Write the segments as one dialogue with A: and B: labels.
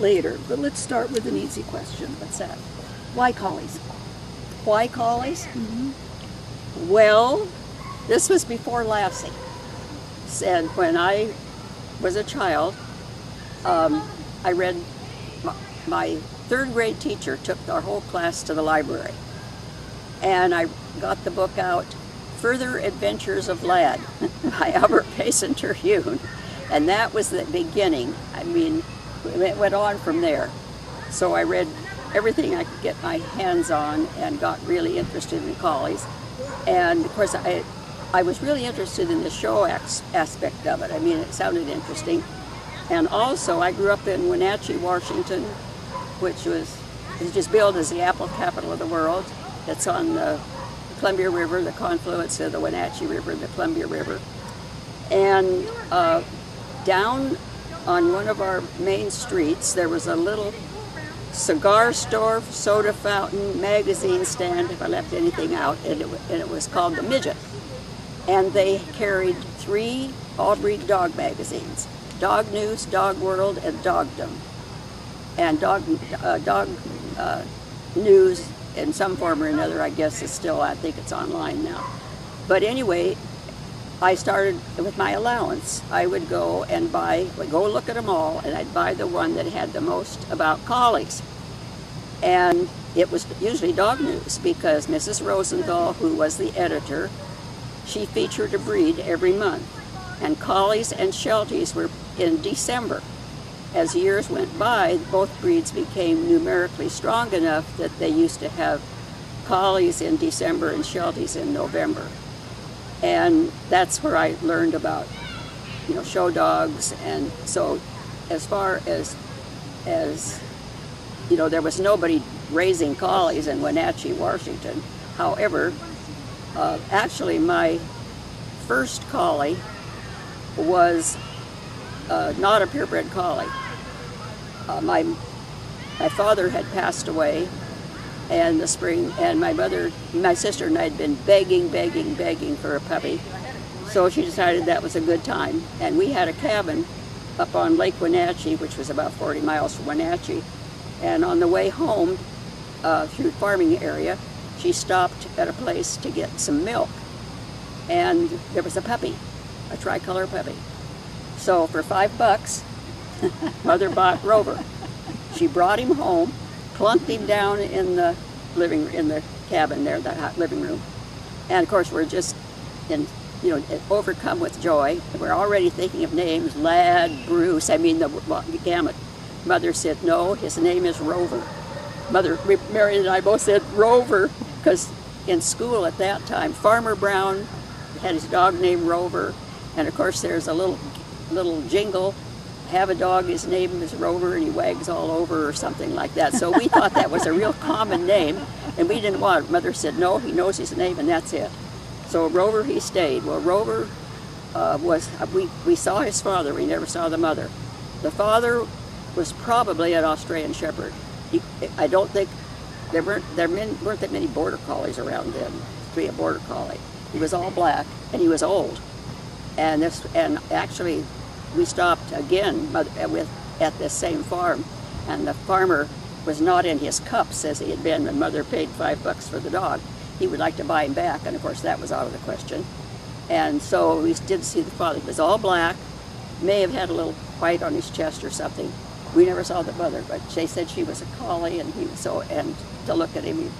A: later, but let's start with an easy question.
B: What's that?
A: Why collies?
B: Why collies? Well, this was before Lassie. And when I was a child, I read, my third grade teacher took our whole class to the library. And I got the book out, Further Adventures of Lad by Albert Payson Terhune. And that was the beginning. I mean, it went on from there. So I read everything I could get my hands on and got really interested in collies. And of course, I was really interested in the show aspect of it. I mean, it sounded interesting. And also, I grew up in Wenatchee, Washington, which was just billed as the apple capital of the world. It's on the Columbia River, the confluence of the Wenatchee River and the Columbia River. And down on one of our main streets, there was a little cigar store, soda fountain, magazine stand, if I left anything out, and it was called The Midget. And they carried 3 all-breed dog magazines, Dog News, Dog World, and Dogdom. And dog news in some form or another, I guess, is still, I think it's online now. But anyway, I started with my allowance. I would go and go look at them all, and I'd buy the one that had the most about collies. And it was usually Dog News, because Mrs. Rosenthal, who was the editor, she featured a breed every month. And collies and shelties were in December. As years went by, both breeds became numerically strong enough that they used to have collies in December and shelties in November. And that's where I learned about, show dogs. And so as far as there was nobody raising collies in Wenatchee, Washington. However, actually my first collie was not a purebred collie. My father had passed away in the spring, and my sister and I had been begging for a puppy. So she decided that was a good time. And we had a cabin up on Lake Wenatchee, which was about 40 miles from Wenatchee. And on the way home through the farming area, she stopped at a place to get some milk. And there was a puppy, a tricolor puppy. So for $5, Mother bought Rover. She brought him home, plunked him down in the cabin there, the hot living room. And of course, we're just overcome with joy. We're already thinking of names, Lad, Bruce, the gamut. Mother said, no, his name is Rover. Mary and I both said Rover, because in school at that time, Farmer Brown had his dog named Rover. And of course, there's a little jingle, have a dog, his name is Rover, and he wags all over, or something like that. So we thought that was a real common name, and we didn't want it. Mother said, no, he knows his name, and that's it. So Rover, he stayed. Well, Rover we saw his father, we never saw the mother. The father was probably an Australian Shepherd. I don't think, there weren't that many Border Collies around then to be a Border Collie. He was all black, and he was old. And actually, we stopped again at this same farm, and the farmer was not in his cups as he had been when Mother paid $5 for the dog. He would like to buy him back, and of course that was out of the question. And so we did see the father. He was all black, may have had a little white on his chest or something. We never saw the mother, but they said she was a collie, and and to look at him,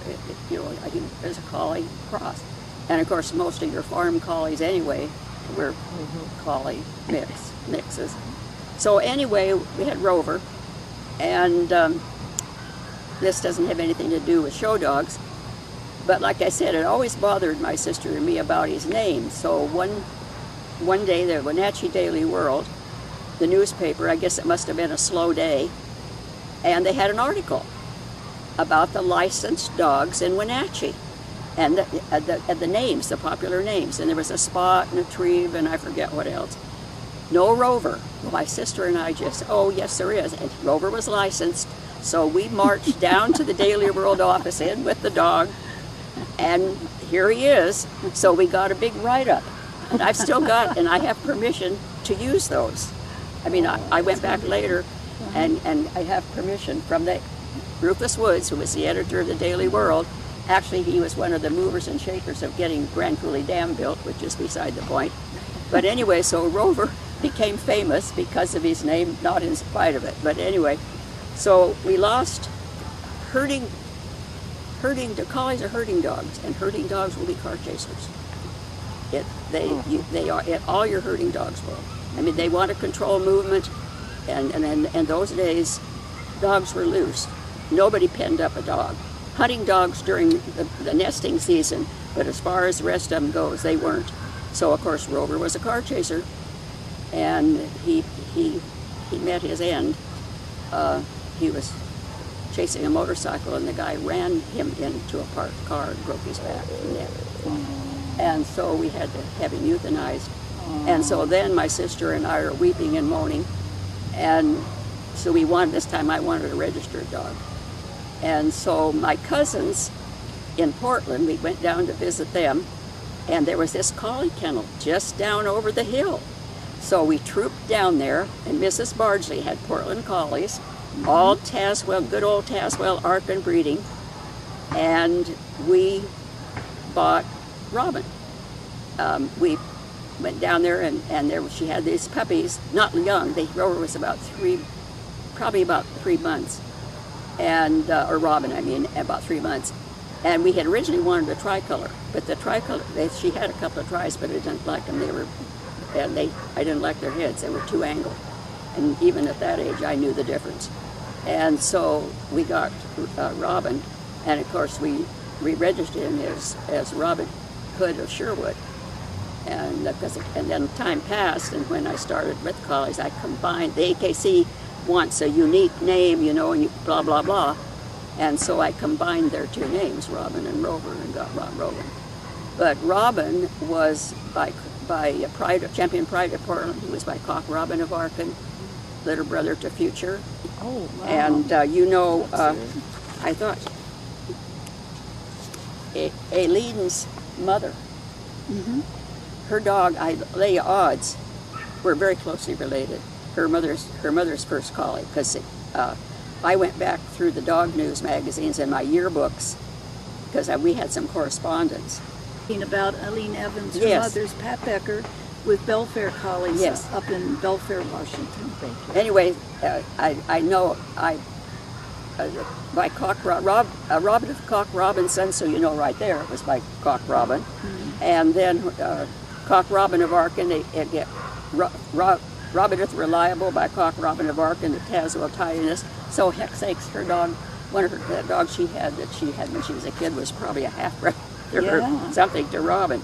B: he was a collie cross. And of course, most of your farm collies anyway were collie mixes. So anyway, we had Rover, and this doesn't have anything to do with show dogs, but like I said, it always bothered my sister and me about his name. So one day, the Wenatchee Daily World, the newspaper, I guess it must have been a slow day, and they had an article about the licensed dogs in Wenatchee, and the names, the popular names, and there was a Spot and a Treve and I forget what else. No Rover. Well, my sister and I just, oh yes there is, and Rover was licensed, so we marched down to the Daily World office in with the dog, and here he is. So we got a big write-up, and I've still got, and I have permission to use those. I mean, I went back later And I have permission from the Rufus Woods, who was the editor of the Daily World. Actually, he was one of the movers and shakers of getting Grand Coulee Dam built, which is beside the point. But anyway, so Rover became famous because of his name, not in spite of it. But anyway, so we lost herding. The collies are herding dogs, and herding dogs will be car chasers. They are. All your herding dogs will. I mean, they want to control movement, and those days, dogs were loose. Nobody penned up a dog. Hunting dogs during the nesting season, but as far as the rest of them goes, they weren't. So of course Rover was a car chaser, and he met his end. He was chasing a motorcycle, and the guy ran him into a parked car and broke his back and neck. And so we had to have him euthanized. And so then my sister and I are weeping and moaning, and so this time I wanted a registered dog. And so my cousins in Portland, we went down to visit them, and there was this collie kennel just down over the hill. So we trooped down there, and Mrs. Bardsley had Portland Collies, all Tazewell, good old Tazewell Arkin breeding, and we bought Robin. We went down there, and she had these puppies, not young. Rover was probably about 3 months. And or Robin, I mean, about 3 months. And we had originally wanted a tricolor, but the tricolor, she had a couple of tries, but I didn't like them. I didn't like their heads. They were too angled. And even at that age, I knew the difference. And so we got Robin, and of course we re-registered him as Robin Hood of Sherwood. And then time passed, and when I started with Collies, I combined the AKC wants a unique name, you know, and you blah, blah, blah. And so I combined their two names, Robin and Rover, and got Robin. But Robin was by Champion Pride of Portland. He was by Cock Robin of Arkin, little brother to Future.
A: Oh, wow.
B: And I thought Aileen's mother, her dog, I lay odds, were very closely related. Her mother's first collie, because I went back through the dog news magazines and my yearbooks, because we had some correspondence.
A: About Eileen Evans, her
B: Yes.
A: mother's Pat Becker, with Belfair Collies
B: Yes.
A: up in Belfair, Washington.
B: Anyway, I know by Robin of Cock Robinson, so you know right there it was by Cock Robin, and then Cock Robin of Arkin, Robin the Reliable by Cock Robin of Arkin, the Tazewell Tidiness. So heck sakes, her dog, one of the dogs she had when she was a kid was probably a half brother or something to Robin.